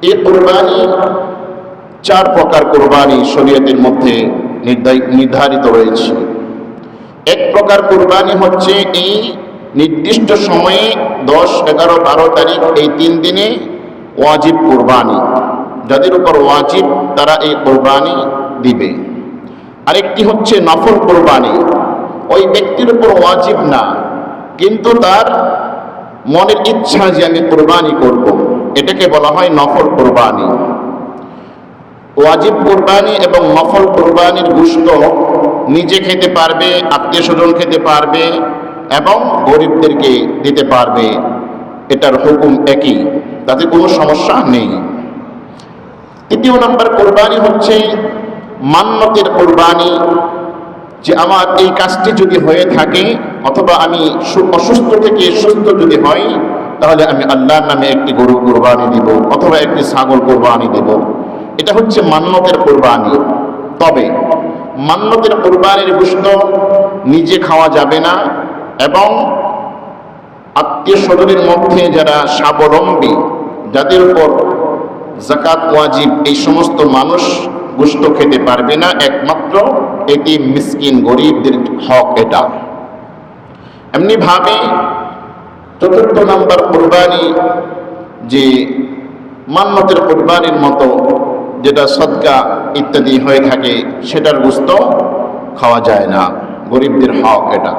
এই কুরবানি 4 প্রকার কুরবানি শরীয়তের মধ্যে নির্ধারিত রয়েছে। এক প্রকার কুরবানি হচ্ছে এই নির্দিষ্ট সময়ে 10, 11, 12 তারিখ এই 3 দিনে ওয়াজিব কুরবানি, যাদের উপর ওয়াজিব তারা এই কুরবানি দিবে। আরেকটি হচ্ছে নফল কুরবানি, ওই ব্যক্তির উপর ওয়াজিব না, কিন্তু তার মনের ইচ্ছা যে আমি কুরবানি করব, এটাকে বলা হয় নফল কুরবানি। ওয়াজিব কুরবানি এবং নফল কুরবানির গোশত নিজে খেতে পারবে, আত্মীয় স্বজন খেতে পারবে এবং গরিবদেরকে দিতে পারবে, এটার হুকুম একই, তাতে কোনো সমস্যা নেই। তৃতীয় নম্বর কুরবানি হচ্ছে মান্নতের কুরবানি, যে আমার এই কাজটি যদি হয়ে থাকে অথবা আমি অসুস্থ থেকে সুস্থ যদি হয়, তাহলে আমি আল্লাহর নামে একটি গরু কুরবানি দিব অথবা একটি ছাগল কুরবানি দেব। এটা হচ্ছে মান্নতের কুরবানি। তবে মান্নতের কুরবানির গোশত নিজে খাওয়া যাবে না এবং আত্মীয় স্বজনের মধ্যে যারা স্বাবলম্বী, যাদের উপর যাকাত ওয়াজিব, এই সমস্ত মানুষ গোশত খেতে পারবে না, একমাত্র এতিম মিসকিন গরিবদের হক এটা। এমনি ভাবে চতুর্থ নাম্বার কুরবানি, যে মান্নতের কুরবানির মতো যেটা সদকা ইত্যাদি হয়ে থাকে, সেটার গোশত খাওয়া যায় না, গরিবদের হক এটা।